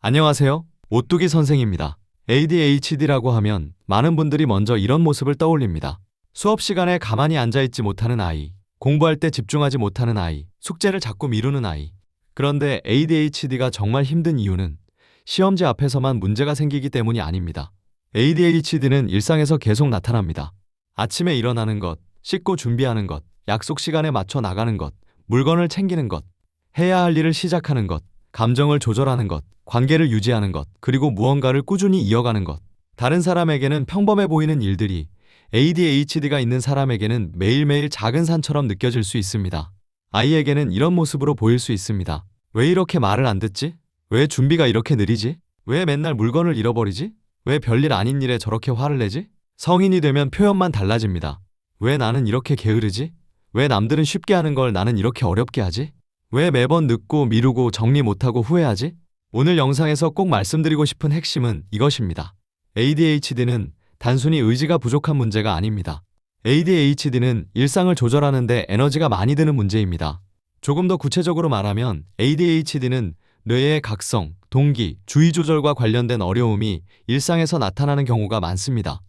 안녕하세요. 오뚜기 선생입니다. ADHD라고 하면 많은 분들이 먼저 이런 모습을 떠올립니다. 수업 시간에 가만히 앉아있지 못하는 아이, 공부할 때 집중하지 못하는 아이, 숙제를 자꾸 미루는 아이. 그런데 ADHD가 정말 힘든 이유는 시험지 앞에서만 문제가 생기기 때문이 아닙니다. ADHD는 일상에서 계속 나타납니다. 아침에 일어나는 것, 씻고 준비하는 것, 약속 시간에 맞춰 나가는 것, 물건을 챙기는 것, 해야 할 일을 시작하는 것, 감정을 조절하는 것, 관계를 유지하는 것, 그리고 무언가를 꾸준히 이어가는 것. 다른 사람에게는 평범해 보이는 일들이 ADHD가 있는 사람에게는 매일매일 작은 산처럼 느껴질 수 있습니다. 아이에게는 이런 모습으로 보일 수 있습니다. 왜 이렇게 말을 안 듣지? 왜 준비가 이렇게 느리지? 왜 맨날 물건을 잃어버리지? 왜 별일 아닌 일에 저렇게 화를 내지? 성인이 되면 표현만 달라집니다. 왜 나는 이렇게 게으르지? 왜 남들은 쉽게 하는 걸 나는 이렇게 어렵게 하지? 왜 매번 늦고 미루고 정리 못하고 후회하지? 오늘 영상에서 꼭 말씀드리고 싶은 핵심은 이것입니다. ADHD는 단순히 의지가 부족한 문제가 아닙니다. ADHD는 일상을 조절하는데 에너지가 많이 드는 문제입니다. 조금 더 구체적으로 말하면 ADHD는 뇌의 각성, 동기, 주의 조절과 관련된 어려움이 일상에서 나타나는 경우가 많습니다.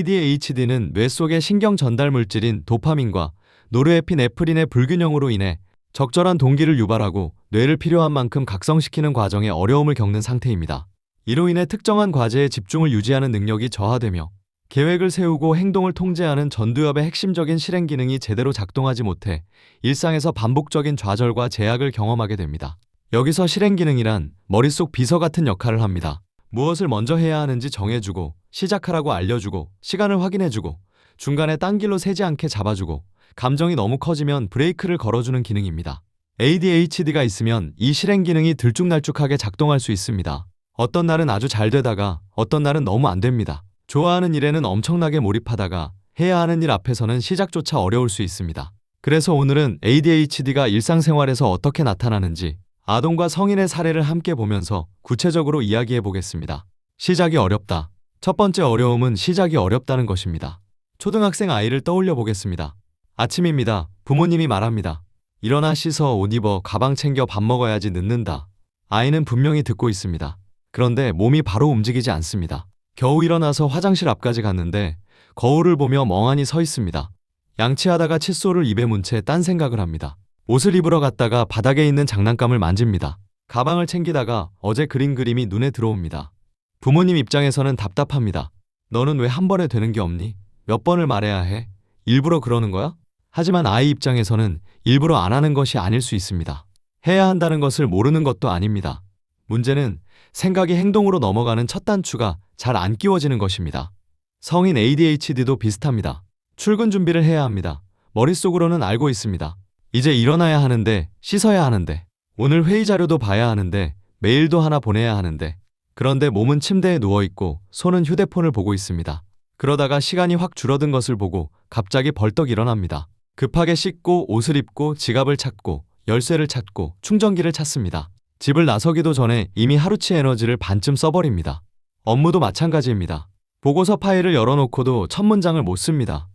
ADHD는 뇌 속의 신경 전달 물질인 도파민과 노르에피네프린의 불균형으로 인해 적절한 동기를 유발하고 뇌를 필요한 만큼 각성시키는 과정에 어려움을 겪는 상태입니다. 이로 인해 특정한 과제에 집중을 유지하는 능력이 저하되며 계획을 세우고 행동을 통제하는 전두엽의 핵심적인 실행 기능이 제대로 작동하지 못해 일상에서 반복적인 좌절과 제약을 경험하게 됩니다. 여기서 실행 기능이란 머릿속 비서 같은 역할을 합니다. 무엇을 먼저 해야 하는지 정해주고, 시작하라고 알려주고, 시간을 확인해주고, 중간에 딴 길로 새지 않게 잡아주고, 감정이 너무 커지면 브레이크를 걸어주는 기능입니다. ADHD가 있으면 이 실행 기능이 들쭉날쭉하게 작동할 수 있습니다. 어떤 날은 아주 잘 되다가 어떤 날은 너무 안 됩니다. 좋아하는 일에는 엄청나게 몰입하다가 해야 하는 일 앞에서는 시작조차 어려울 수 있습니다. 그래서 오늘은 ADHD가 일상생활에서 어떻게 나타나는지 아동과 성인의 사례를 함께 보면서 구체적으로 이야기해 보겠습니다. 시작이 어렵다. 첫 번째 어려움은 시작이 어렵다는 것입니다. 초등학생 아이를 떠올려 보겠습니다. 아침입니다. 부모님이 말합니다. 일어나 씻어, 옷 입어, 가방 챙겨, 밥 먹어야지, 늦는다. 아이는 분명히 듣고 있습니다. 그런데 몸이 바로 움직이지 않습니다. 겨우 일어나서 화장실 앞까지 갔는데 거울을 보며 멍하니 서 있습니다. 양치하다가 칫솔을 입에 문 채 딴 생각을 합니다. 옷을 입으러 갔다가 바닥에 있는 장난감을 만집니다. 가방을 챙기다가 어제 그린 그림이 눈에 들어옵니다. 부모님 입장에서는 답답합니다. 너는 왜 한 번에 되는 게 없니? 몇 번을 말해야 해? 일부러 그러는 거야? 하지만 아이 입장에서는 일부러 안 하는 것이 아닐 수 있습니다. 해야 한다는 것을 모르는 것도 아닙니다. 문제는 생각이 행동으로 넘어가는 첫 단추가 잘 안 끼워지는 것입니다. 성인 ADHD도 비슷합니다. 출근 준비를 해야 합니다. 머릿속으로는 알고 있습니다. 이제 일어나야 하는데, 씻어야 하는데, 오늘 회의 자료도 봐야 하는데, 메일도 하나 보내야 하는데, 그런데 몸은 침대에 누워있고 손은 휴대폰을 보고 있습니다. 그러다가 시간이 확 줄어든 것을 보고 갑자기 벌떡 일어납니다. 급하게 씻고 옷을 입고 지갑을 찾고 열쇠를 찾고 충전기를 찾습니다. 집을 나서기도 전에 이미 하루치 에너지를 반쯤 써버립니다. 업무도 마찬가지입니다. 보고서 파일을 열어놓고도 첫 문장을 못 씁니다.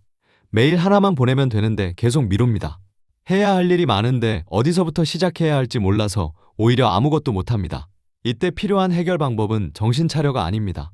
메일 하나만 보내면 되는데 계속 미룹니다. 해야 할 일이 많은데 어디서부터 시작해야 할지 몰라서 오히려 아무것도 못합니다. 이때 필요한 해결 방법은 정신 차려가 아닙니다.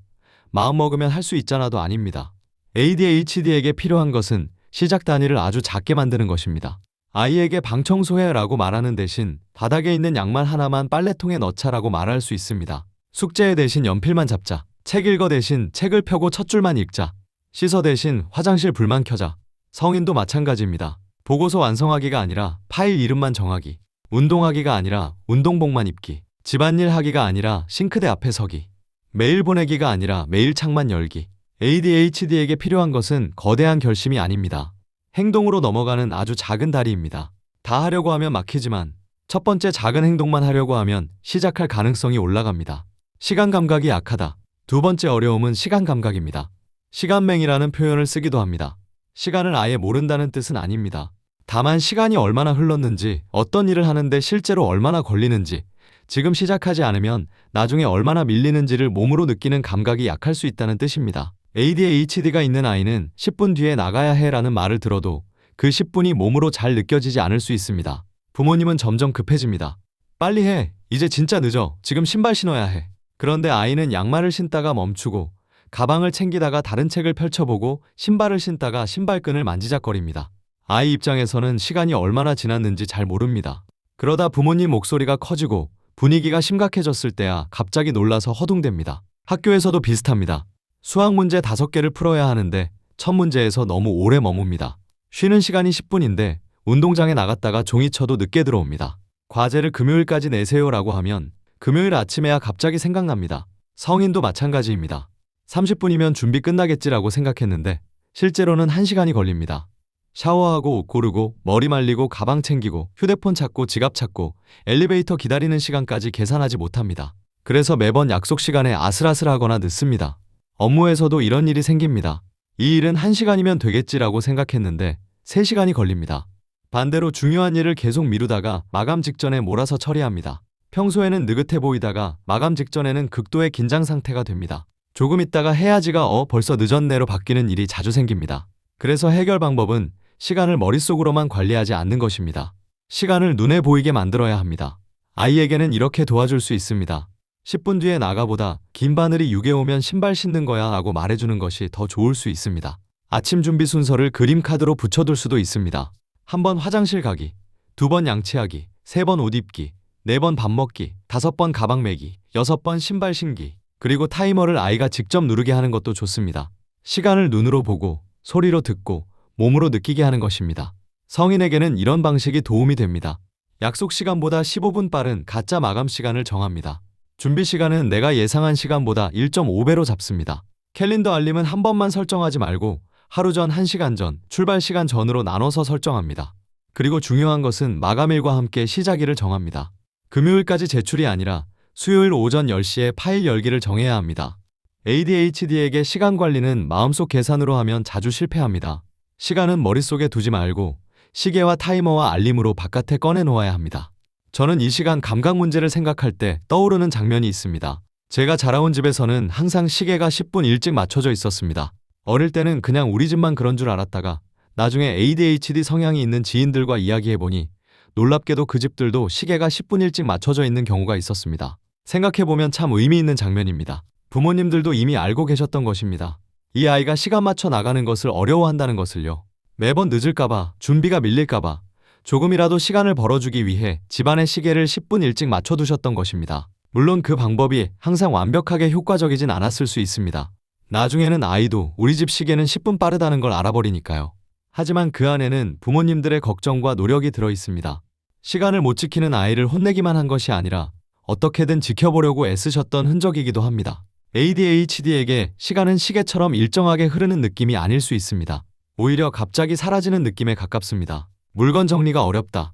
마음먹으면 할 수 있잖아도 아닙니다. ADHD에게 필요한 것은 시작 단위를 아주 작게 만드는 것입니다. 아이에게 방 청소해라고 말하는 대신 바닥에 있는 양말 하나만 빨래통에 넣자라고 말할 수 있습니다. 숙제 대신 연필만 잡자. 책 읽어 대신 책을 펴고 첫 줄만 읽자. 씻어 대신 화장실 불만 켜자. 성인도 마찬가지입니다. 보고서 완성하기가 아니라 파일 이름만 정하기. 운동하기가 아니라 운동복만 입기. 집안일 하기가 아니라 싱크대 앞에 서기. 메일 보내기가 아니라 메일창만 열기. ADHD에게 필요한 것은 거대한 결심이 아닙니다. 행동으로 넘어가는 아주 작은 다리입니다. 다 하려고 하면 막히지만 첫 번째 작은 행동만 하려고 하면 시작할 가능성이 올라갑니다. 시간 감각이 약하다. 두 번째 어려움은 시간 감각입니다. 시간맹이라는 표현을 쓰기도 합니다. 시간을 아예 모른다는 뜻은 아닙니다. 다만 시간이 얼마나 흘렀는지, 어떤 일을 하는데 실제로 얼마나 걸리는지, 지금 시작하지 않으면 나중에 얼마나 밀리는지를 몸으로 느끼는 감각이 약할 수 있다는 뜻입니다. ADHD가 있는 아이는 10분 뒤에 나가야 해라는 말을 들어도 그 10분이 몸으로 잘 느껴지지 않을 수 있습니다. 부모님은 점점 급해집니다. 빨리 해. 이제 진짜 늦어. 지금 신발 신어야 해. 그런데 아이는 양말을 신다가 멈추고 가방을 챙기다가 다른 책을 펼쳐보고 신발을 신다가 신발끈을 만지작거립니다. 아이 입장에서는 시간이 얼마나 지났는지 잘 모릅니다. 그러다 부모님 목소리가 커지고 분위기가 심각해졌을 때야 갑자기 놀라서 허둥댑니다. 학교에서도 비슷합니다. 수학 문제 5개를 풀어야 하는데 첫 문제에서 너무 오래 머뭅니다. 쉬는 시간이 10분인데 운동장에 나갔다가 종이 쳐도 늦게 들어옵니다. 과제를 금요일까지 내세요라고 하면 금요일 아침에야 갑자기 생각납니다. 성인도 마찬가지입니다. 30분이면 준비 끝나겠지라고 생각했는데 실제로는 1시간이 걸립니다. 샤워하고 옷 고르고 머리 말리고 가방 챙기고 휴대폰 찾고 지갑 찾고 엘리베이터 기다리는 시간까지 계산하지 못합니다. 그래서 매번 약속 시간에 아슬아슬하거나 늦습니다. 업무에서도 이런 일이 생깁니다. 이 일은 1시간이면 되겠지라고 생각했는데 3시간이 걸립니다. 반대로 중요한 일을 계속 미루다가 마감 직전에 몰아서 처리합니다. 평소에는 느긋해 보이다가 마감 직전에는 극도의 긴장 상태가 됩니다. 조금 있다가 해야지가 벌써 늦었네로 바뀌는 일이 자주 생깁니다. 그래서 해결 방법은 시간을 머릿속으로만 관리하지 않는 것입니다. 시간을 눈에 보이게 만들어야 합니다. 아이에게는 이렇게 도와줄 수 있습니다. 10분 뒤에 나가보다 긴 바늘이 6에 오면 신발 신는 거야 라고 말해주는 것이 더 좋을 수 있습니다. 아침 준비 순서를 그림 카드로 붙여둘 수도 있습니다. 1번 화장실 가기, 2번 양치하기, 3번 옷 입기, 4번 밥 먹기, 5번 가방 매기, 6번 신발 신기, 그리고 타이머를 아이가 직접 누르게 하는 것도 좋습니다. 시간을 눈으로 보고 소리로 듣고 몸으로 느끼게 하는 것입니다. 성인에게는 이런 방식이 도움이 됩니다. 약속 시간보다 15분 빠른 가짜 마감 시간을 정합니다. 준비 시간은 내가 예상한 시간보다 1.5배로 잡습니다. 캘린더 알림은 한 번만 설정하지 말고 하루 전, 1시간 전, 출발 시간 전으로 나눠서 설정합니다. 그리고 중요한 것은 마감일과 함께 시작일을 정합니다. 금요일까지 제출이 아니라 수요일 오전 10시에 파일 열기를 정해야 합니다. ADHD에게 시간 관리는 마음속 계산으로 하면 자주 실패합니다. 시간은 머릿속에 두지 말고 시계와 타이머와 알림으로 바깥에 꺼내 놓아야 합니다. 저는 이 시간 감각 문제를 생각할 때 떠오르는 장면이 있습니다. 제가 자라온 집에서는 항상 시계가 10분 일찍 맞춰져 있었습니다. 어릴 때는 그냥 우리 집만 그런 줄 알았다가 나중에 ADHD 성향이 있는 지인들과 이야기해보니 놀랍게도 그 집들도 시계가 10분 일찍 맞춰져 있는 경우가 있었습니다. 생각해보면 참 의미 있는 장면입니다. 부모님들도 이미 알고 계셨던 것입니다. 이 아이가 시간 맞춰 나가는 것을 어려워한다는 것을요. 매번 늦을까봐, 준비가 밀릴까봐 조금이라도 시간을 벌어주기 위해 집안의 시계를 10분 일찍 맞춰두셨던 것입니다. 물론 그 방법이 항상 완벽하게 효과적이진 않았을 수 있습니다. 나중에는 아이도 우리 집 시계는 10분 빠르다는 걸 알아버리니까요. 하지만 그 안에는 부모님들의 걱정과 노력이 들어 있습니다. 시간을 못 지키는 아이를 혼내기만 한 것이 아니라 어떻게든 지켜보려고 애쓰셨던 흔적이기도 합니다. ADHD에게 시간은 시계처럼 일정하게 흐르는 느낌이 아닐 수 있습니다. 오히려 갑자기 사라지는 느낌에 가깝습니다. 물건 정리가 어렵다.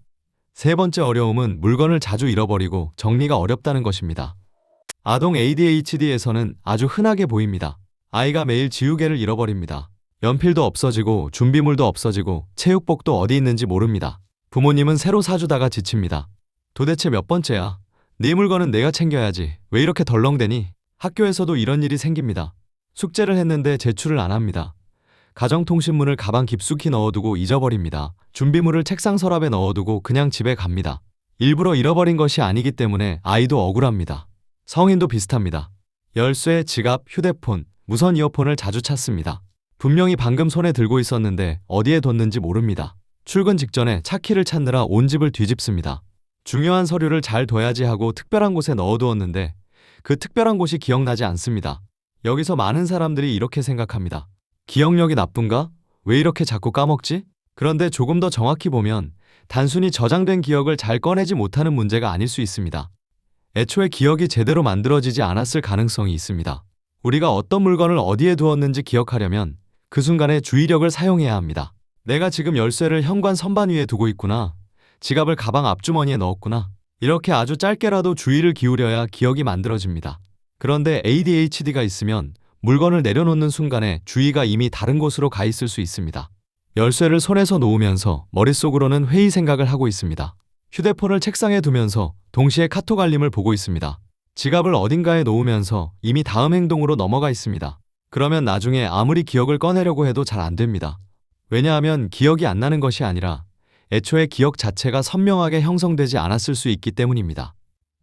3번째 어려움은 물건을 자주 잃어버리고 정리가 어렵다는 것입니다. 아동 ADHD에서는 아주 흔하게 보입니다. 아이가 매일 지우개를 잃어버립니다. 연필도 없어지고 준비물도 없어지고 체육복도 어디 있는지 모릅니다. 부모님은 새로 사주다가 지칩니다. 도대체 몇 번째야? 네 물건은 내가 챙겨야지. 왜 이렇게 덜렁대니? 학교에서도 이런 일이 생깁니다. 숙제를 했는데 제출을 안 합니다. 가정통신문을 가방 깊숙이 넣어두고 잊어버립니다. 준비물을 책상 서랍에 넣어두고 그냥 집에 갑니다. 일부러 잃어버린 것이 아니기 때문에 아이도 억울합니다. 성인도 비슷합니다. 열쇠, 지갑, 휴대폰, 무선 이어폰을 자주 찾습니다. 분명히 방금 손에 들고 있었는데 어디에 뒀는지 모릅니다. 출근 직전에 차키를 찾느라 온 집을 뒤집습니다. 중요한 서류를 잘 둬야지 하고 특별한 곳에 넣어두었는데 그 특별한 곳이 기억나지 않습니다. 여기서 많은 사람들이 이렇게 생각합니다. 기억력이 나쁜가? 왜 이렇게 자꾸 까먹지? 그런데 조금 더 정확히 보면 단순히 저장된 기억을 잘 꺼내지 못하는 문제가 아닐 수 있습니다. 애초에 기억이 제대로 만들어지지 않았을 가능성이 있습니다. 우리가 어떤 물건을 어디에 두었는지 기억하려면 그 순간에 주의력을 사용해야 합니다. 내가 지금 열쇠를 현관 선반 위에 두고 있구나. 지갑을 가방 앞주머니에 넣었구나. 이렇게 아주 짧게라도 주의를 기울여야 기억이 만들어집니다. 그런데 ADHD가 있으면 물건을 내려놓는 순간에 주의가 이미 다른 곳으로 가 있을 수 있습니다. 열쇠를 손에서 놓으면서 머릿속으로는 회의 생각을 하고 있습니다. 휴대폰을 책상에 두면서 동시에 카톡 알림을 보고 있습니다. 지갑을 어딘가에 놓으면서 이미 다음 행동으로 넘어가 있습니다. 그러면 나중에 아무리 기억을 꺼내려고 해도 잘 안 됩니다. 왜냐하면 기억이 안 나는 것이 아니라 애초에 기억 자체가 선명하게 형성되지 않았을 수 있기 때문입니다.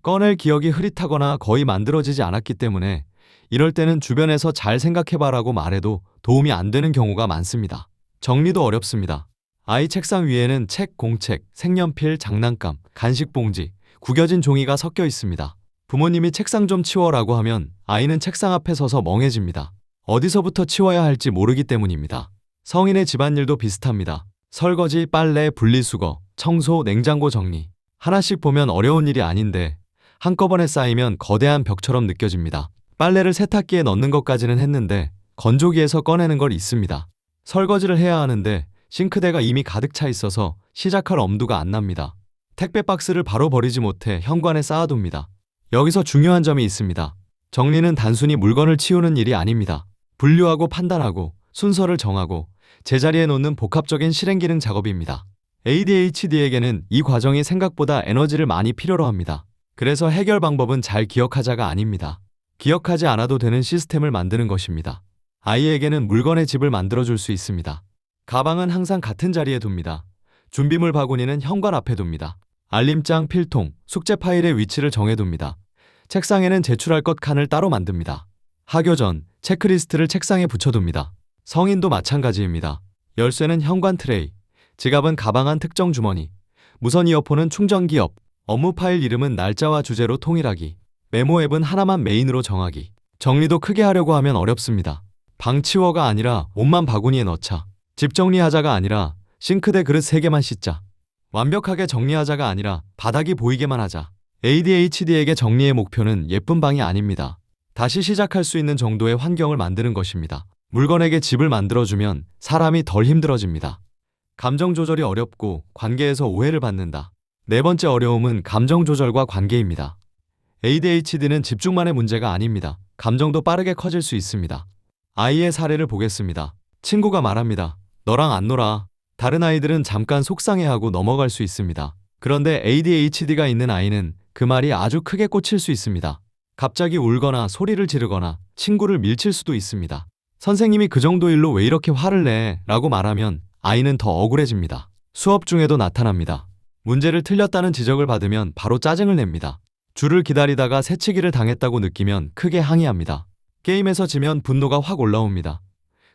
꺼낼 기억이 흐릿하거나 거의 만들어지지 않았기 때문에 이럴 때는 주변에서 잘 생각해봐라고 말해도 도움이 안 되는 경우가 많습니다. 정리도 어렵습니다. 아이 책상 위에는 책, 공책, 색연필, 장난감, 간식 봉지, 구겨진 종이가 섞여 있습니다. 부모님이 책상 좀 치워라고 하면 아이는 책상 앞에 서서 멍해집니다. 어디서부터 치워야 할지 모르기 때문입니다. 성인의 집안일도 비슷합니다. 설거지, 빨래, 분리수거, 청소, 냉장고 정리. 하나씩 보면 어려운 일이 아닌데 한꺼번에 쌓이면 거대한 벽처럼 느껴집니다. 빨래를 세탁기에 넣는 것까지는 했는데 건조기에서 꺼내는 걸 잊습니다. 설거지를 해야 하는데 싱크대가 이미 가득 차 있어서 시작할 엄두가 안 납니다. 택배 박스를 바로 버리지 못해 현관에 쌓아둡니다. 여기서 중요한 점이 있습니다. 정리는 단순히 물건을 치우는 일이 아닙니다. 분류하고 판단하고 순서를 정하고 제자리에 놓는 복합적인 실행기능 작업입니다. ADHD에게는 이 과정이 생각보다 에너지를 많이 필요로 합니다. 그래서 해결 방법은 잘 기억하자가 아닙니다. 기억하지 않아도 되는 시스템을 만드는 것입니다. 아이에게는 물건의 집을 만들어줄 수 있습니다. 가방은 항상 같은 자리에 둡니다. 준비물 바구니는 현관 앞에 둡니다. 알림장, 필통, 숙제 파일의 위치를 정해둡니다. 책상에는 제출할 것 칸을 따로 만듭니다. 하교 전 체크리스트를 책상에 붙여둡니다. 성인도 마찬가지입니다. 열쇠는 현관 트레이, 지갑은 가방 안 특정 주머니, 무선 이어폰은 충전기 옆, 업무 파일 이름은 날짜와 주제로 통일하기, 메모 앱은 하나만 메인으로 정하기. 정리도 크게 하려고 하면 어렵습니다. 방 치워가 아니라 옷만 바구니에 넣자. 집 정리하자가 아니라 싱크대 그릇 3개만 씻자. 완벽하게 정리하자가 아니라 바닥이 보이게만 하자. ADHD에게 정리의 목표는 예쁜 방이 아닙니다. 다시 시작할 수 있는 정도의 환경을 만드는 것입니다. 물건에게 집을 만들어주면 사람이 덜 힘들어집니다. 감정 조절이 어렵고 관계에서 오해를 받는다. 네 번째 어려움은 감정 조절과 관계입니다. ADHD는 집중만의 문제가 아닙니다. 감정도 빠르게 커질 수 있습니다. 아이의 사례를 보겠습니다. 친구가 말합니다. 너랑 안 놀아. 다른 아이들은 잠깐 속상해하고 넘어갈 수 있습니다. 그런데 ADHD가 있는 아이는 그 말이 아주 크게 꽂힐 수 있습니다. 갑자기 울거나 소리를 지르거나 친구를 밀칠 수도 있습니다. 선생님이 그 정도 일로 왜 이렇게 화를 내? 라고 말하면 아이는 더 억울해집니다. 수업 중에도 나타납니다. 문제를 틀렸다는 지적을 받으면 바로 짜증을 냅니다. 줄을 기다리다가 새치기를 당했다고 느끼면 크게 항의합니다. 게임에서 지면 분노가 확 올라옵니다.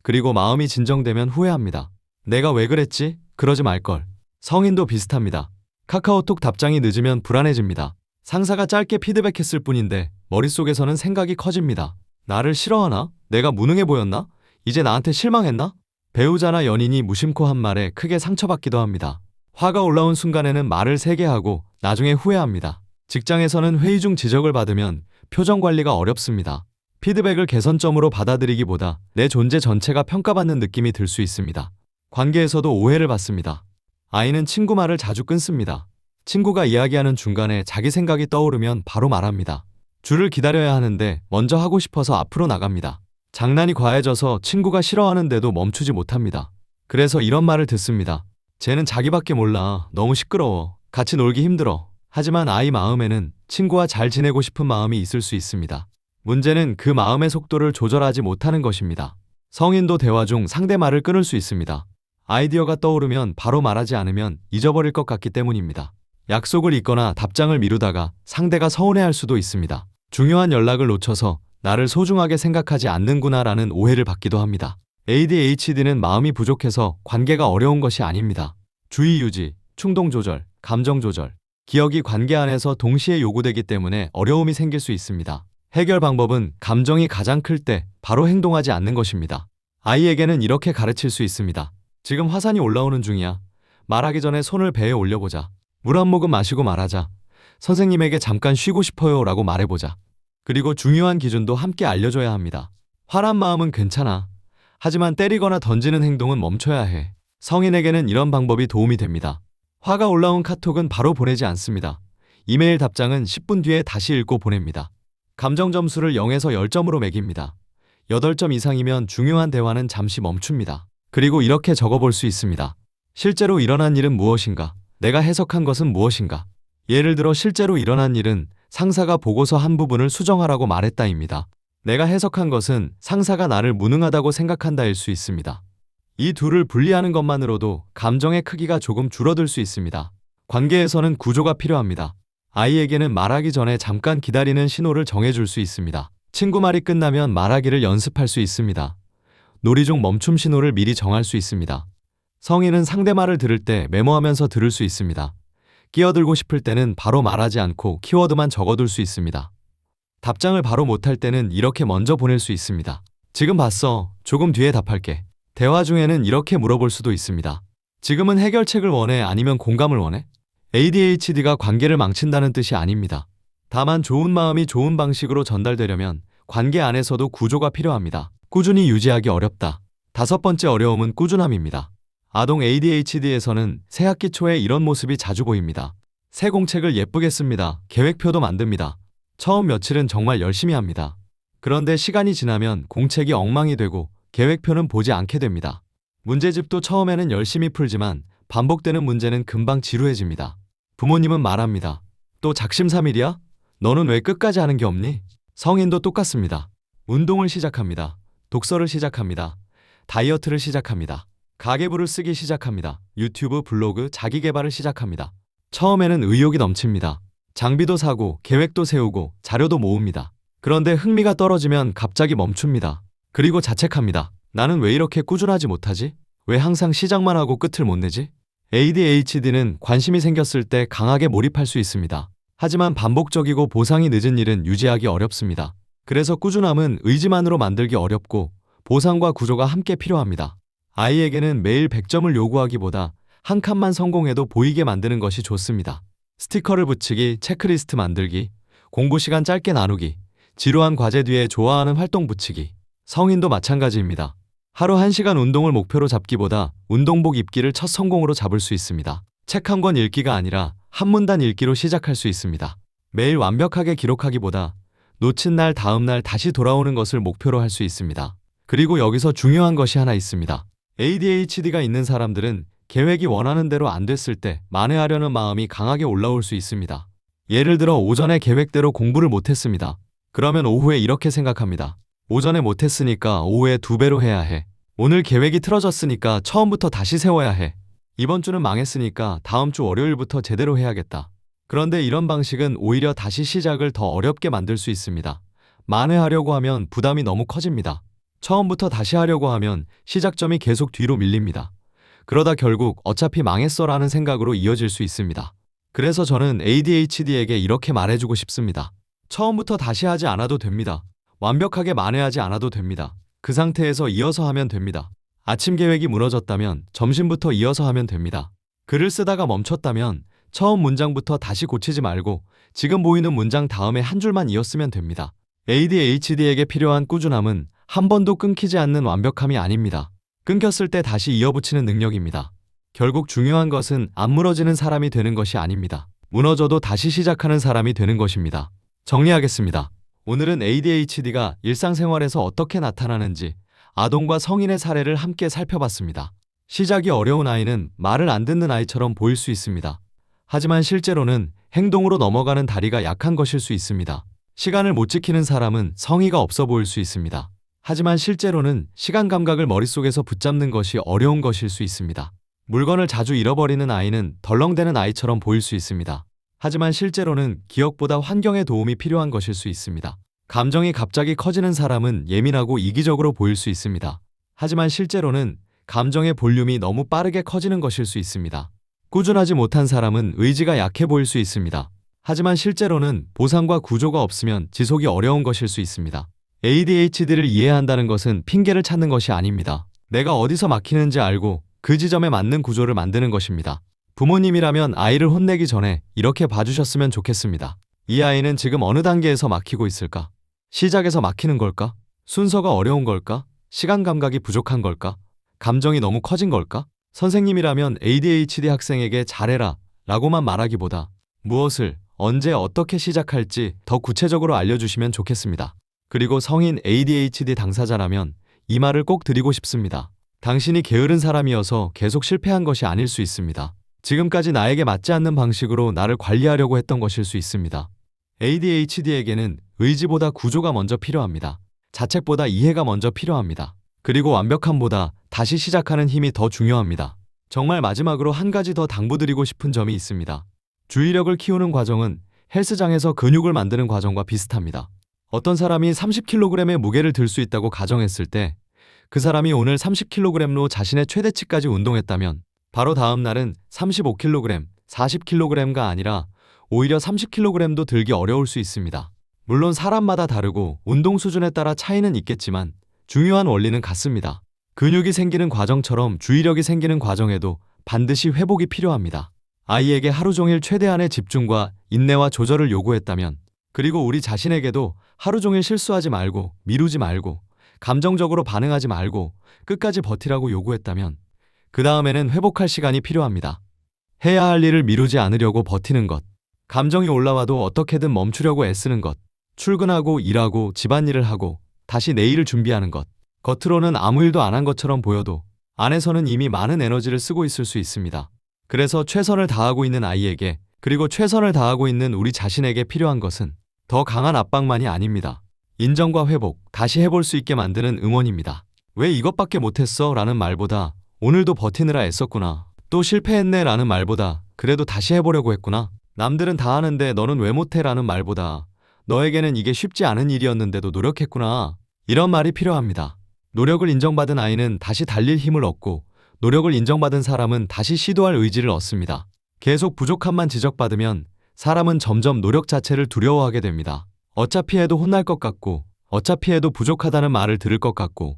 그리고 마음이 진정되면 후회합니다. 내가 왜 그랬지? 그러지 말걸. 성인도 비슷합니다. 카카오톡 답장이 늦으면 불안해집니다. 상사가 짧게 피드백했을 뿐인데 머릿속에서는 생각이 커집니다. 나를 싫어하나? 내가 무능해 보였나? 이제 나한테 실망했나? 배우자나 연인이 무심코 한 말에 크게 상처받기도 합니다. 화가 올라온 순간에는 말을 세게 하고 나중에 후회합니다. 직장에서는 회의 중 지적을 받으면 표정 관리가 어렵습니다. 피드백을 개선점으로 받아들이기보다 내 존재 전체가 평가받는 느낌이 들 수 있습니다. 관계에서도 오해를 받습니다. 아이는 친구 말을 자주 끊습니다. 친구가 이야기하는 중간에 자기 생각이 떠오르면 바로 말합니다. 줄을 기다려야 하는데 먼저 하고 싶어서 앞으로 나갑니다. 장난이 과해져서 친구가 싫어하는데도 멈추지 못합니다. 그래서 이런 말을 듣습니다. 쟤는 자기밖에 몰라. 너무 시끄러워. 같이 놀기 힘들어. 하지만 아이 마음에는 친구와 잘 지내고 싶은 마음이 있을 수 있습니다. 문제는 그 마음의 속도를 조절하지 못하는 것입니다. 성인도 대화 중 상대 말을 끊을 수 있습니다. 아이디어가 떠오르면 바로 말하지 않으면 잊어버릴 것 같기 때문입니다. 약속을 잊거나 답장을 미루다가 상대가 서운해할 수도 있습니다. 중요한 연락을 놓쳐서 나를 소중하게 생각하지 않는구나라는 오해를 받기도 합니다. ADHD는 마음이 부족해서 관계가 어려운 것이 아닙니다. 주의 유지, 충동 조절, 감정 조절, 기억이 관계 안에서 동시에 요구되기 때문에 어려움이 생길 수 있습니다. 해결 방법은 감정이 가장 클 때 바로 행동하지 않는 것입니다. 아이에게는 이렇게 가르칠 수 있습니다. 지금 화산이 올라오는 중이야. 말하기 전에 손을 배에 올려보자. 물 한 모금 마시고 말하자. 선생님에게 잠깐 쉬고 싶어요 라고 말해보자. 그리고 중요한 기준도 함께 알려줘야 합니다. 화난 마음은 괜찮아. 하지만 때리거나 던지는 행동은 멈춰야 해. 성인에게는 이런 방법이 도움이 됩니다. 화가 올라온 카톡은 바로 보내지 않습니다. 이메일 답장은 10분 뒤에 다시 읽고 보냅니다. 감정 점수를 0에서 10점으로 매깁니다. 8점 이상이면 중요한 대화는 잠시 멈춥니다. 그리고 이렇게 적어볼 수 있습니다. 실제로 일어난 일은 무엇인가? 내가 해석한 것은 무엇인가? 예를 들어 실제로 일어난 일은 상사가 보고서 한 부분을 수정하라고 말했다입니다. 내가 해석한 것은 상사가 나를 무능하다고 생각한다일 수 있습니다. 이 둘을 분리하는 것만으로도 감정의 크기가 조금 줄어들 수 있습니다. 관계에서는 구조가 필요합니다. 아이에게는 말하기 전에 잠깐 기다리는 신호를 정해줄 수 있습니다. 친구 말이 끝나면 말하기를 연습할 수 있습니다. 놀이 중 멈춤 신호를 미리 정할 수 있습니다. 성인은 상대 말을 들을 때 메모하면서 들을 수 있습니다. 끼어들고 싶을 때는 바로 말하지 않고 키워드만 적어둘 수 있습니다. 답장을 바로 못할 때는 이렇게 먼저 보낼 수 있습니다. 지금 봤어. 조금 뒤에 답할게. 대화 중에는 이렇게 물어볼 수도 있습니다. 지금은 해결책을 원해? 아니면 공감을 원해? ADHD가 관계를 망친다는 뜻이 아닙니다. 다만 좋은 마음이 좋은 방식으로 전달되려면 관계 안에서도 구조가 필요합니다. 꾸준히 유지하기 어렵다. 5번째 어려움은 꾸준함입니다. 아동 ADHD에서는 새학기 초에 이런 모습이 자주 보입니다. 새 공책을 예쁘게 씁니다. 계획표도 만듭니다. 처음 며칠은 정말 열심히 합니다. 그런데 시간이 지나면 공책이 엉망이 되고 계획표는 보지 않게 됩니다. 문제집도 처음에는 열심히 풀지만 반복되는 문제는 금방 지루해집니다. 부모님은 말합니다. 또 작심삼일이야? 너는 왜 끝까지 하는 게 없니? 성인도 똑같습니다. 운동을 시작합니다. 독서를 시작합니다. 다이어트를 시작합니다. 가계부를 쓰기 시작합니다. 유튜브, 블로그, 자기계발을 시작합니다. 처음에는 의욕이 넘칩니다. 장비도 사고, 계획도 세우고, 자료도 모읍니다. 그런데 흥미가 떨어지면 갑자기 멈춥니다. 그리고 자책합니다. 나는 왜 이렇게 꾸준하지 못하지? 왜 항상 시작만 하고 끝을 못 내지? ADHD는 관심이 생겼을 때 강하게 몰입할 수 있습니다. 하지만 반복적이고 보상이 늦은 일은 유지하기 어렵습니다. 그래서 꾸준함은 의지만으로 만들기 어렵고 보상과 구조가 함께 필요합니다. 아이에게는 매일 100점을 요구하기보다 한 칸만 성공해도 보이게 만드는 것이 좋습니다. 스티커를 붙이기, 체크리스트 만들기, 공부 시간 짧게 나누기, 지루한 과제 뒤에 좋아하는 활동 붙이기. 성인도 마찬가지입니다. 하루 1시간 운동을 목표로 잡기보다 운동복 입기를 첫 성공으로 잡을 수 있습니다. 책 한 권 읽기가 아니라 한 문단 읽기로 시작할 수 있습니다. 매일 완벽하게 기록하기보다 놓친 날 다음 날 다시 돌아오는 것을 목표로 할 수 있습니다. 그리고 여기서 중요한 것이 하나 있습니다. ADHD가 있는 사람들은 계획이 원하는 대로 안 됐을 때 만회하려는 마음이 강하게 올라올 수 있습니다. 예를 들어 오전에 계획대로 공부를 못했습니다. 그러면 오후에 이렇게 생각합니다. 오전에 못했으니까 오후에 2배로 해야 해. 오늘 계획이 틀어졌으니까 처음부터 다시 세워야 해. 이번 주는 망했으니까 다음 주 월요일부터 제대로 해야겠다. 그런데 이런 방식은 오히려 다시 시작을 더 어렵게 만들 수 있습니다. 만회하려고 하면 부담이 너무 커집니다. 처음부터 다시 하려고 하면 시작점이 계속 뒤로 밀립니다. 그러다 결국 어차피 망했어라는 생각으로 이어질 수 있습니다. 그래서 저는 ADHD에게 이렇게 말해주고 싶습니다. 처음부터 다시 하지 않아도 됩니다. 완벽하게 만회하지 않아도 됩니다. 그 상태에서 이어서 하면 됩니다. 아침 계획이 무너졌다면 점심부터 이어서 하면 됩니다. 글을 쓰다가 멈췄다면 처음 문장부터 다시 고치지 말고 지금 보이는 문장 다음에 한 줄만 이었으면 됩니다. ADHD에게 필요한 꾸준함은 한 번도 끊기지 않는 완벽함이 아닙니다. 끊겼을 때 다시 이어붙이는 능력입니다. 결국 중요한 것은 안 무너지는 사람이 되는 것이 아닙니다. 무너져도 다시 시작하는 사람이 되는 것입니다. 정리하겠습니다. 오늘은 ADHD가 일상생활에서 어떻게 나타나는지 아동과 성인의 사례를 함께 살펴봤습니다. 시작이 어려운 아이는 말을 안 듣는 아이처럼 보일 수 있습니다. 하지만 실제로는 행동으로 넘어가는 다리가 약한 것일 수 있습니다. 시간을 못 지키는 사람은 성의가 없어 보일 수 있습니다. 하지만 실제로는 시간 감각을 머릿속에서 붙잡는 것이 어려운 것일 수 있습니다. 물건을 자주 잃어버리는 아이는 덜렁대는 아이처럼 보일 수 있습니다. 하지만 실제로는 기억보다 환경의 도움이 필요한 것일 수 있습니다. 감정이 갑자기 커지는 사람은 예민하고 이기적으로 보일 수 있습니다. 하지만 실제로는 감정의 볼륨이 너무 빠르게 커지는 것일 수 있습니다. 꾸준하지 못한 사람은 의지가 약해 보일 수 있습니다. 하지만 실제로는 보상과 구조가 없으면 지속이 어려운 것일 수 있습니다. ADHD를 이해한다는 것은 핑계를 찾는 것이 아닙니다. 내가 어디서 막히는지 알고 그 지점에 맞는 구조를 만드는 것입니다. 부모님이라면 아이를 혼내기 전에 이렇게 봐주셨으면 좋겠습니다. 이 아이는 지금 어느 단계에서 막히고 있을까? 시작에서 막히는 걸까? 순서가 어려운 걸까? 시간 감각이 부족한 걸까? 감정이 너무 커진 걸까? 선생님이라면 ADHD 학생에게 잘해라 라고만 말하기보다 무엇을, 언제, 어떻게 시작할지 더 구체적으로 알려주시면 좋겠습니다. 그리고 성인 ADHD 당사자라면 이 말을 꼭 드리고 싶습니다. 당신이 게으른 사람이어서 계속 실패한 것이 아닐 수 있습니다. 지금까지 나에게 맞지 않는 방식으로 나를 관리하려고 했던 것일 수 있습니다. ADHD에게는 의지보다 구조가 먼저 필요합니다. 자책보다 이해가 먼저 필요합니다. 그리고 완벽함보다 다시 시작하는 힘이 더 중요합니다. 정말 마지막으로 한 가지 더 당부드리고 싶은 점이 있습니다. 주의력을 키우는 과정은 헬스장에서 근육을 만드는 과정과 비슷합니다. 어떤 사람이 30kg의 무게를 들 수 있다고 가정했을 때 그 사람이 오늘 30kg로 자신의 최대치까지 운동했다면 바로 다음 날은 35kg, 40kg가 아니라 오히려 30kg도 들기 어려울 수 있습니다. 물론 사람마다 다르고 운동 수준에 따라 차이는 있겠지만 중요한 원리는 같습니다. 근육이 생기는 과정처럼 주의력이 생기는 과정에도 반드시 회복이 필요합니다. 아이에게 하루 종일 최대한의 집중과 인내와 조절을 요구했다면, 그리고 우리 자신에게도 하루 종일 실수하지 말고, 미루지 말고, 감정적으로 반응하지 말고 끝까지 버티라고 요구했다면 그 다음에는 회복할 시간이 필요합니다. 해야 할 일을 미루지 않으려고 버티는 것, 감정이 올라와도 어떻게든 멈추려고 애쓰는 것, 출근하고 일하고 집안일을 하고 다시 내일을 준비하는 것, 겉으로는 아무 일도 안 한 것처럼 보여도 안에서는 이미 많은 에너지를 쓰고 있을 수 있습니다. 그래서 최선을 다하고 있는 아이에게, 그리고 최선을 다하고 있는 우리 자신에게 필요한 것은 더 강한 압박만이 아닙니다. 인정과 회복, 다시 해볼 수 있게 만드는 응원입니다. 왜 이것밖에 못했어? 라는 말보다 오늘도 버티느라 애썼구나. 또 실패했네? 라는 말보다 그래도 다시 해보려고 했구나. 남들은 다 하는데 너는 왜 못해? 라는 말보다 너에게는 이게 쉽지 않은 일이었는데도 노력했구나. 이런 말이 필요합니다. 노력을 인정받은 아이는 다시 달릴 힘을 얻고, 노력을 인정받은 사람은 다시 시도할 의지를 얻습니다. 계속 부족함만 지적받으면 사람은 점점 노력 자체를 두려워하게 됩니다. 어차피 해도 혼날 것 같고, 어차피 해도 부족하다는 말을 들을 것 같고,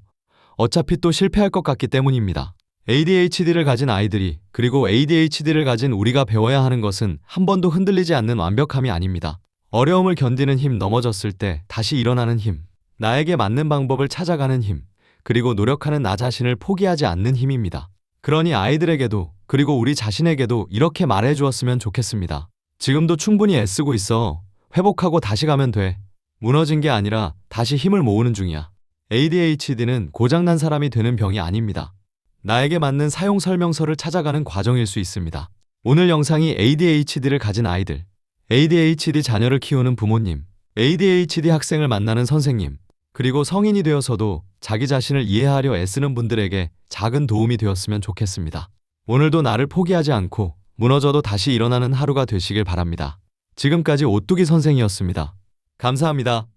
어차피 또 실패할 것 같기 때문입니다. ADHD를 가진 아이들이, 그리고 ADHD를 가진 우리가 배워야 하는 것은 한 번도 흔들리지 않는 완벽함이 아닙니다. 어려움을 견디는 힘, 넘어졌을 때 다시 일어나는 힘, 나에게 맞는 방법을 찾아가는 힘, 그리고 노력하는 나 자신을 포기하지 않는 힘입니다. 그러니 아이들에게도, 그리고 우리 자신에게도 이렇게 말해 주었으면 좋겠습니다. 지금도 충분히 애쓰고 있어. 회복하고 다시 가면 돼. 무너진 게 아니라 다시 힘을 모으는 중이야. ADHD는 고장난 사람이 되는 병이 아닙니다. 나에게 맞는 사용 설명서를 찾아가는 과정일 수 있습니다. 오늘 영상이 ADHD를 가진 아이들, ADHD 자녀를 키우는 부모님, ADHD 학생을 만나는 선생님, 그리고 성인이 되어서도 자기 자신을 이해하려 애쓰는 분들에게 작은 도움이 되었으면 좋겠습니다. 오늘도 나를 포기하지 않고 무너져도 다시 일어나는 하루가 되시길 바랍니다. 지금까지 오뚜기 선생이었습니다. 감사합니다.